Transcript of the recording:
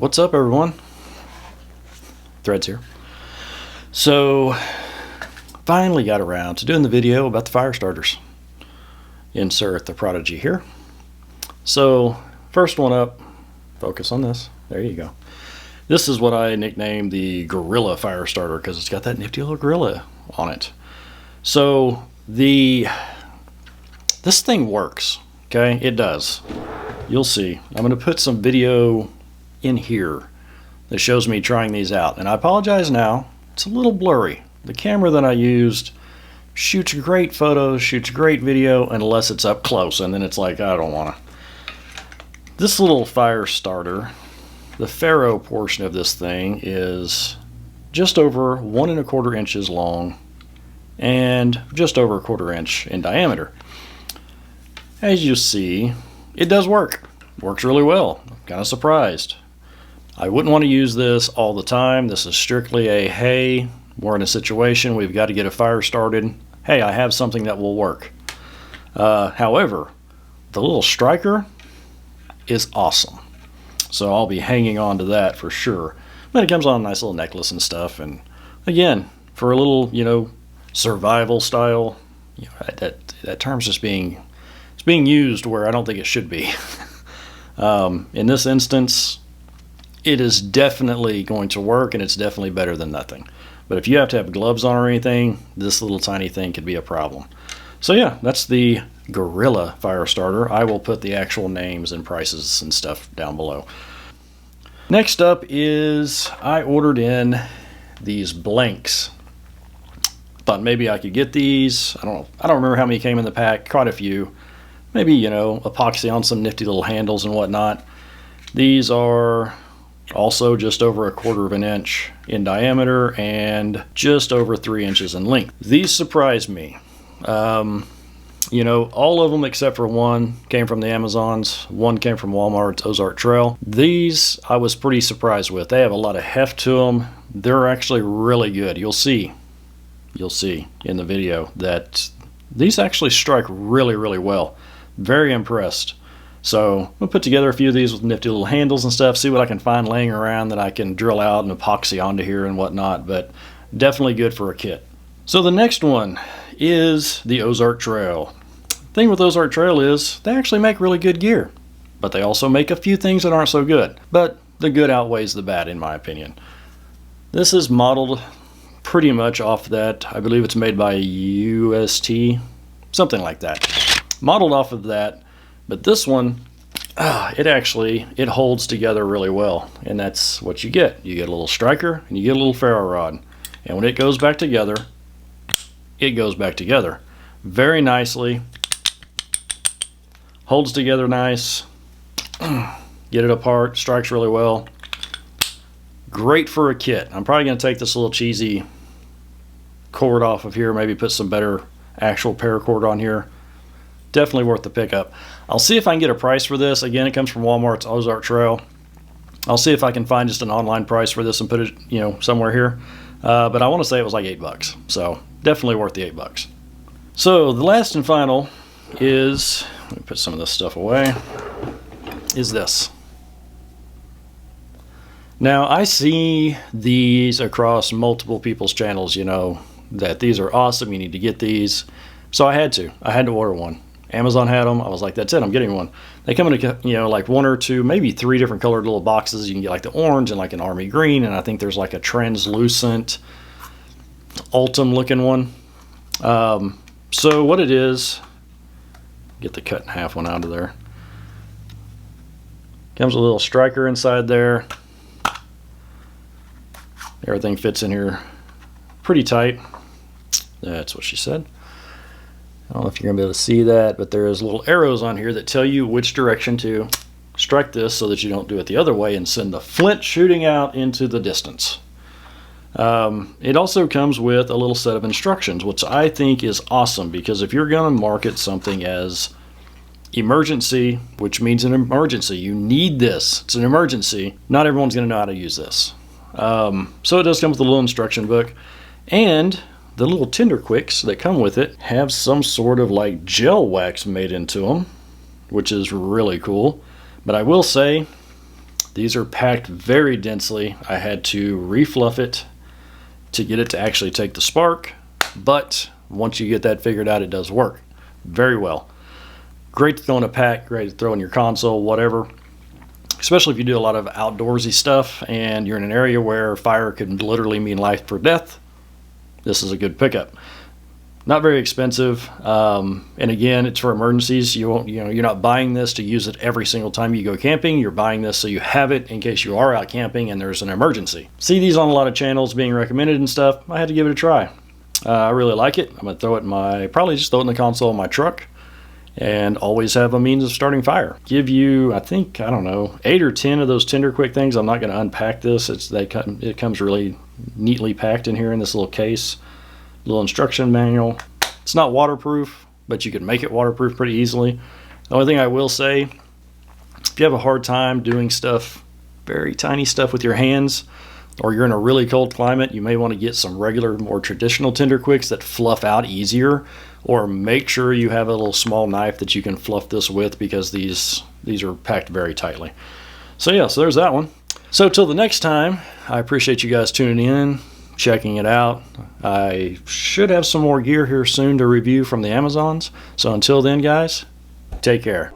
What's up, everyone? Threads here. So, finally got around to doing the video about the fire starters. Insert the Prodigy here. So, first one up, focus on this. There you go. This is what I nicknamed the Gorilla fire starter because it's got that nifty little gorilla on it. So, this thing works, okay? It does. You'll see. I'm going to put some video in here that shows me trying these out. And I apologize now. It's a little blurry. The camera that I used shoots great photos, shoots great video, unless it's up close. And then it's like, I don't want to. This little fire starter, the ferro portion of this thing is just over 1 1/4 inches long and just over 1/4 inch in diameter. As you see, it does work. Works really well. I'm kind of surprised. I wouldn't want to use this all the time. This is strictly a, hey, we're in a situation, we've got to get a fire started. Hey, I have something that will work. However, the little striker is awesome. So I'll be hanging on to that for sure. But it comes on a nice little necklace and stuff. And again, for a little, survival style, that term's just being used where I don't think it should be. In this instance, it is definitely going to work, and it's definitely better than nothing. But if you have to have gloves on or anything, this little tiny thing could be a problem. So yeah, that's the Gorilla fire starter. I will put the actual names and prices and stuff down below. Next up is I ordered in these blanks. Thought maybe I could get these. I don't remember how many came in the pack. Quite a few. Maybe, epoxy on some nifty little handles and whatnot. These are also just over 1/4 inch in diameter and just over 3 inches in length. These surprised me. All of them except for one came from the Amazons. One came from Walmart's Ozark Trail. These I was pretty surprised with. They have a lot of heft to them. They're actually really good. You'll see in the video that these actually strike really, really well. Very impressed. So we'll put together a few of these with nifty little handles and stuff, see what I can find laying around that I can drill out and epoxy onto here and whatnot, but definitely good for a kit. So the next one is the Ozark Trail. The thing with Ozark Trail is they actually make really good gear, but they also make a few things that aren't so good. But the good outweighs the bad in my opinion. This is modeled pretty much off that. I believe it's made by UST, something like that. Modeled off of that. But this one, it holds together really well, and that's what you get. You get a little striker, and you get a little ferro rod. And when it goes back together, it goes back together very nicely. Holds together nice. Get it apart, strikes really well. Great for a kit. I'm probably going to take this little cheesy cord off of here, maybe put some better actual paracord on here. Definitely worth the pickup. I'll see if I can get a price for this. Again, it comes from Walmart's Ozark Trail. I'll see if I can find just an online price for this and put it, somewhere here. But I want to say it was like $8. So definitely worth the $8. So the last and final is, let me put some of this stuff away, is this. Now I see these across multiple people's channels, that these are awesome. You need to get these. So I had to order one. Amazon had them. I was like, that's it, I'm getting one. They come in like 1 or 2, maybe 3 different colored little boxes. You can get like the orange and like an army green, and I think there's like a translucent Ultim looking one. So what it is, get the cut in half one out of there. Comes with a little striker inside there. Everything fits in here pretty tight. That's what she said. I don't know if you're going to be able to see that, but there's little arrows on here that tell you which direction to strike this so that you don't do it the other way and send the flint shooting out into the distance. It also comes with a little set of instructions, which I think is awesome, because if you're going to market something as emergency, which means an emergency, you need this, it's an emergency, not everyone's going to know how to use this. So it does come with a little instruction book, and the little tinder quicks that come with it have some sort of like gel wax made into them, which is really cool. But I will say, These are packed very densely. I had to refluff it to get it to actually take the spark, but once you get that figured out, it does work very well. Great to throw in a pack, great to throw in your console, whatever. Especially if you do a lot of outdoorsy stuff and you're in an area where fire could literally mean life or death. This is a good pickup. Not very expensive, and again, it's for emergencies. You're not buying this to use it every single time you go camping. You're buying this so you have it in case you are out camping and there's an emergency. See these on a lot of channels being recommended and stuff. I had to give it a try. I really like it. I'm gonna throw it probably just throw it in the console of my truck, and always have a means of starting fire. Give you, I don't know, 8 or 10 of those Tinder Quick things. I'm not going to unpack this. It comes really neatly packed in here in this little case. Little instruction manual. It's not waterproof, but you can make it waterproof pretty easily. The only thing I will say, if you have a hard time doing stuff, very tiny stuff with your hands, or you're in a really cold climate, you may want to get some regular, more traditional Tinder Quicks that fluff out easier, or make sure you have a little small knife that you can fluff this with, because these are packed very tightly. So yeah, so there's that one. So till the next time, I appreciate you guys tuning in, checking it out. I should have some more gear here soon to review from the Amazons. So until then, guys, take care.